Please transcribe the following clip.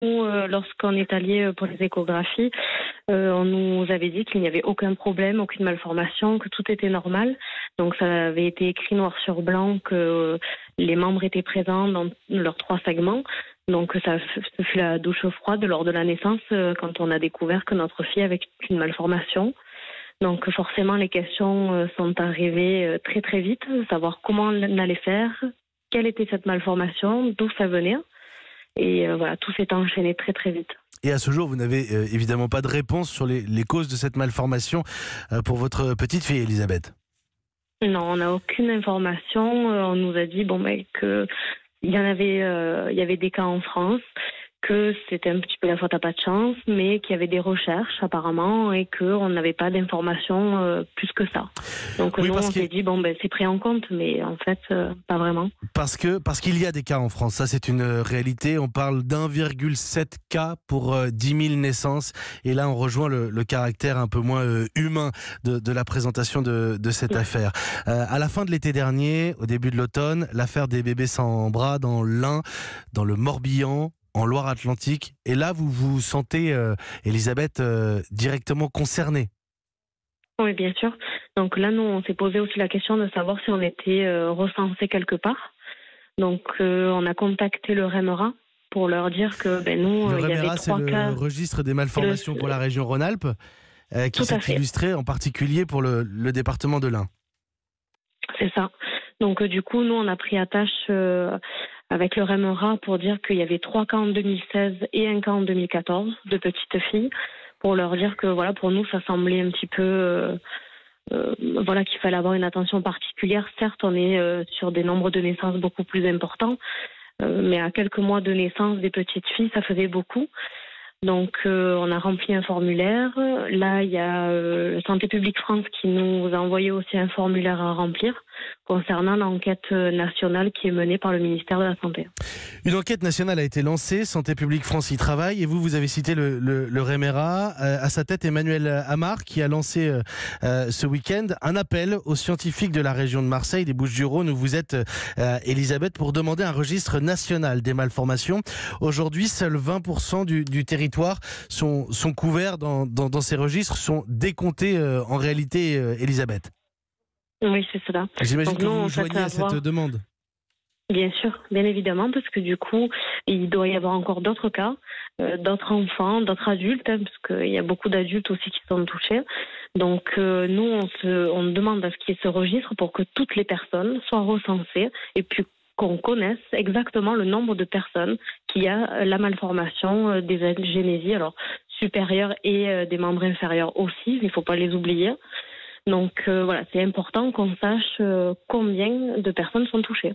Nous, lorsqu'on est allé pour les échographies, on nous avait dit qu'il n'y avait aucun problème, aucune malformation, que tout était normal. Donc ça avait été écrit noir sur blanc que les membres étaient présents dans leurs 3 segments. Donc ce fut la douche froide lors de la naissance quand on a découvert que notre fille avait une malformation. Donc forcément les questions sont arrivées très très vite, savoir comment on allait faire, quelle était cette malformation, d'où ça venait. Et voilà, tout s'est enchaîné très très vite. Et à ce jour, vous n'avez évidemment pas de réponse sur les causes de cette malformation pour votre petite fille, Elisabeth. Non, on n'a aucune information. On nous a dit que il y avait des cas en France, que c'était un petit peu la faute à pas de chance, mais qu'il y avait des recherches apparemment et qu'on n'avait pas d'informations plus que ça. Donc oui, nous on s'est dit c'est pris en compte, mais en fait pas vraiment. Parce qu'il y a des cas en France, ça c'est une réalité. On parle d'1,7 cas pour 10 000 naissances, et là on rejoint le caractère un peu moins humain de la présentation de cette affaire. À la fin de l'été dernier, au début de l'automne, l'affaire des bébés sans bras dans l'Ain, dans le Morbihan, en Loire-Atlantique, et là vous vous sentez, Elisabeth, directement concernée. Oui, bien sûr. Donc là, nous, on s'est posé aussi la question de savoir si on était recensé quelque part. Donc on a contacté le REMERA pour leur dire que nous, il y avait 3 cas. Le REMERA, c'est le registre des malformations pour la région Rhône-Alpes, qui s'est illustré en particulier pour le département de l'Ain. C'est ça. Donc du coup, nous, on a pris attache avec le REMERA pour dire qu'il y avait 3 cas en 2016 et un cas en 2014 de petites filles, pour leur dire que voilà, pour nous, ça semblait un petit peu qu'il fallait avoir une attention particulière. Certes, on est sur des nombres de naissances beaucoup plus importants, mais à quelques mois de naissance des petites filles, ça faisait beaucoup. Donc on a rempli un formulaire. Là, il y a Santé publique France qui nous a envoyé aussi un formulaire à remplir concernant l'enquête nationale qui est menée par le ministère de la Santé. Une enquête nationale a été lancée, Santé publique France y travaille, et vous avez cité le REMERA. À sa tête, Emmanuel Amar, qui a lancé ce week-end un appel aux scientifiques de la région de Marseille, des Bouches-du-Rhône, où vous êtes, Elisabeth, pour demander un registre national des malformations. Aujourd'hui, seuls 20% du territoire sont couverts dans ces registres, sont décomptés en réalité, Elisabeth. Oui, c'est cela. J'imagine que vous joignez à cette demande. Bien sûr, bien évidemment, parce que du coup, il doit y avoir encore d'autres cas, d'autres enfants, d'autres adultes, parce qu'il y a beaucoup d'adultes aussi qui sont touchés. Donc nous, on demande à ce qu'il y ait ce registre pour que toutes les personnes soient recensées et puis qu'on connaisse exactement le nombre de personnes qui a la malformation des algénésies, alors supérieures et des membres inférieurs aussi, il ne faut pas les oublier. Donc voilà, c'est important qu'on sache combien de personnes sont touchées.